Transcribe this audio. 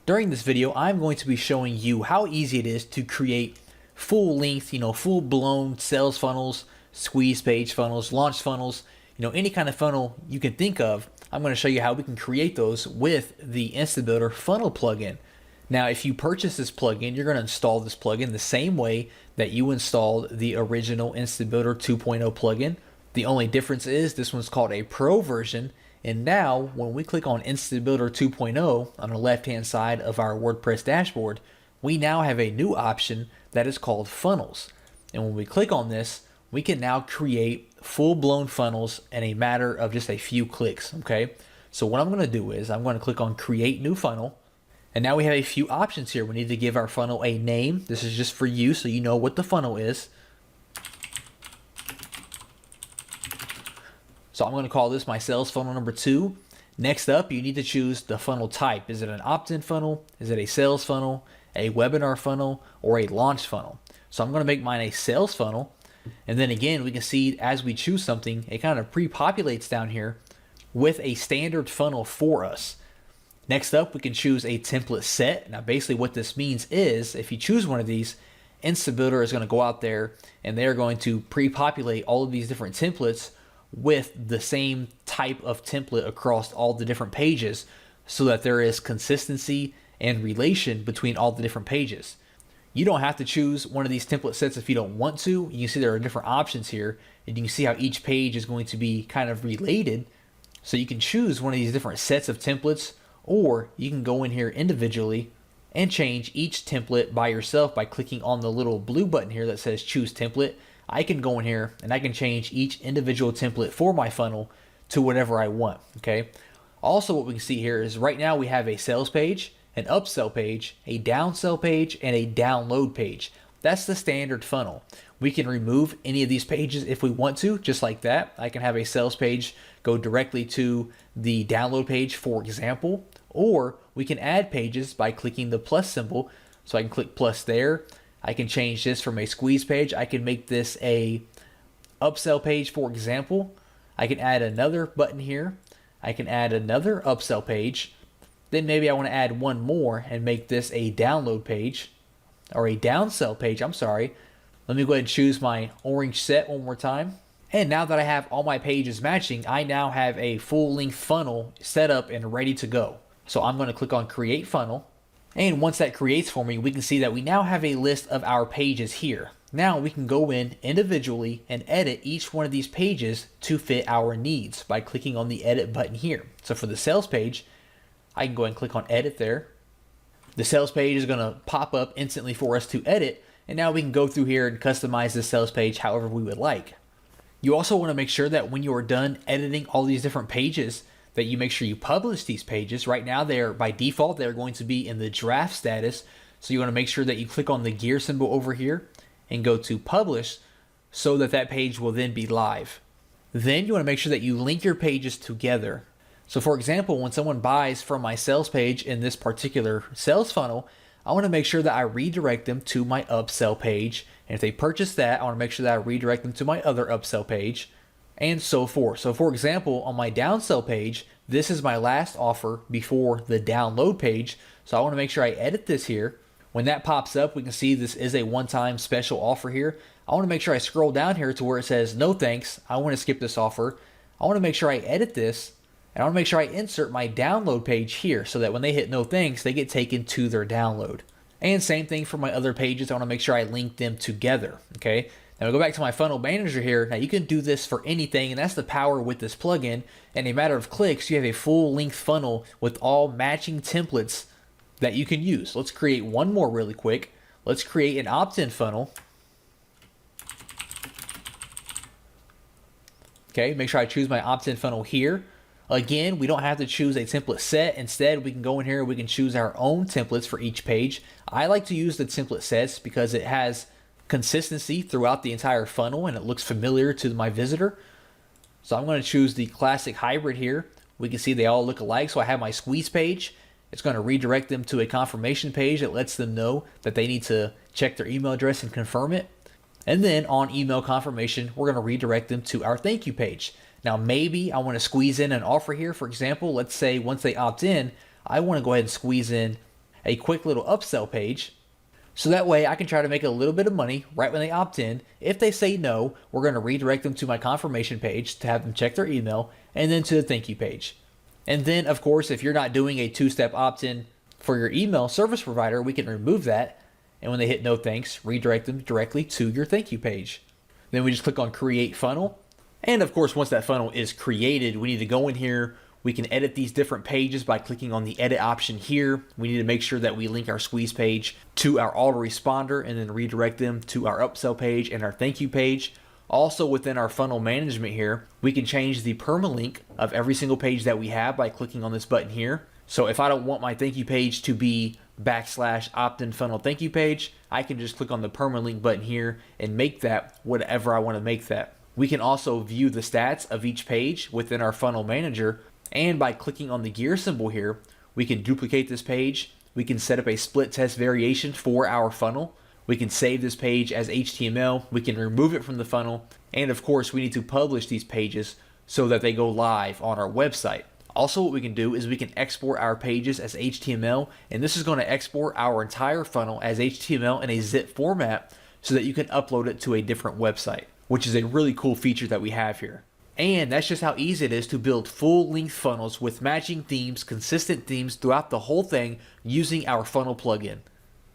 During this video, I'm going to be showing you how easy it is to create full length, full blown sales funnels, squeeze page funnels, launch funnels, any kind of funnel you can think of. I'm going to show you how we can create those with the InstaBuilder funnel plugin. Now, if you purchase this plugin, you're going to install this plugin the same way that you installed the original InstaBuilder 2.0 plugin. The only difference is this one's called a Pro version. And now when we click on InstaBuilder 2.0 on the left-hand side of our WordPress dashboard, we now have a new option that is called funnels. And when we click on this, we can now create full-blown funnels in a matter of just a few clicks, okay? So what I'm going to do is I'm going to click on Create New Funnel. And now we have a few options here. We need to give our funnel a name. This is just for you so you know what the funnel is. So I'm going to call this my sales funnel number 2. Next up, you need to choose the funnel type. Is it an opt-in funnel? Is it a sales funnel, a webinar funnel, or a launch funnel? So I'm going to make mine a sales funnel. And then again, we can see as we choose something, it kind of pre-populates down here with a standard funnel for us. Next up, we can choose a template set. Now, basically what this means is if you choose one of these, InstaBuilder is going to go out there and they're going to pre-populate all of these different templates with the same type of template across all the different pages so that there is consistency and relation between all the different pages. You don't have to choose one of these template sets if you don't want to. You can see there are different options here, and you can see how each page is going to be kind of related. So you can choose one of these different sets of templates, or you can go in here individually and change each template by yourself by clicking on the little blue button here that says choose template. I can go in here and I can change each individual template for my funnel to whatever I want, okay? Also, what we can see here is right now we have a sales page, an upsell page, a downsell page, and a download page. That's the standard funnel. We can remove any of these pages if we want to, just like that. I can have a sales page go directly to the download page, for example, or we can add pages by clicking the plus symbol. So I can click plus there. I can change this from a squeeze page. I can make this a upsell page, for example. I can add another button here. I can add another upsell page. Then maybe I want to add one more and make this a download page, or a downsell page, I'm sorry. Let me go ahead and choose my orange set one more time. And now that I have all my pages matching, I now have a full length funnel set up and ready to go. So I'm going to click on Create Funnel. And once that creates for me, we can see that we now have a list of our pages here. Now we can go in individually and edit each one of these pages to fit our needs by clicking on the edit button here. So for the sales page, I can go ahead and click on edit there. The sales page is going to pop up instantly for us to edit. And now we can go through here and customize the sales page however we would like. You also want to make sure that when you are done editing all these different pages, that you make sure you publish these pages. Right now, they're by default, they're going to be in the draft status. So you want to make sure that you click on the gear symbol over here and go to publish so that that page will then be live. Then you want to make sure that you link your pages together. So for example, when someone buys from my sales page in this particular sales funnel, I want to make sure that I redirect them to my upsell page. And if they purchase that, I want to make sure that I redirect them to my other upsell page, and so forth. So for example, on my downsell page, this is my last offer before the download page. So I want to make sure I edit this here. When that pops up, we can see this is a one-time special offer here. I want to make sure I scroll down here to where it says no thanks. I want to skip this offer. I want to make sure I edit this, and I want to make sure I insert my download page here so that when they hit no thanks, they get taken to their download. And same thing for my other pages. I want to make sure I link them together, okay? Now we go back to my funnel manager here. Now you can do this for anything, and that's the power with this plugin. In a matter of clicks, you have a full length funnel with all matching templates that you can use. Let's create one more really quick. Let's create an opt-in funnel. Okay, make sure I choose my opt-in funnel here. Again, we don't have to choose a template set. Instead, we can go in here and we can choose our own templates for each page. I like to use the template sets because it has consistency throughout the entire funnel and it looks familiar to my visitor. So I'm going to choose the classic hybrid here. We can see they all look alike. So I have my squeeze page. It's going to redirect them to a confirmation page that lets them know that they need to check their email address and confirm it. And then on email confirmation, we're going to redirect them to our thank you page. Now, maybe I want to squeeze in an offer here. For example, let's say once they opt in, I want to go ahead and squeeze in a quick little upsell page. So that way I can try to make a little bit of money right when they opt in. If they say no, we're going to redirect them to my confirmation page to have them check their email, and then to the thank you page. And then, of course, if you're not doing a two-step opt-in for your email service provider, we can remove that. And when they hit no thanks, redirect them directly to your thank you page. Then we just click on create funnel. And of course, once that funnel is created, we need to go in here. We can edit these different pages by clicking on the edit option here. We need to make sure that we link our squeeze page to our autoresponder and then redirect them to our upsell page and our thank you page. Also within our funnel management here, we can change the permalink of every single page that we have by clicking on this button here. So if I don't want my thank you page to be / opt-in funnel thank you page, I can just click on the permalink button here and make that whatever I want to make that. We can also view the stats of each page within our funnel manager. And by clicking on the gear symbol here, we can duplicate this page. We can set up a split test variation for our funnel. We can save this page as HTML. We can remove it from the funnel. And of course, we need to publish these pages so that they go live on our website. Also, what we can do is we can export our pages as HTML, and this is going to export our entire funnel as HTML in a zip format so that you can upload it to a different website, which is a really cool feature that we have here. And that's just how easy it is to build full-length funnels with matching themes, consistent themes throughout the whole thing using our funnel plugin.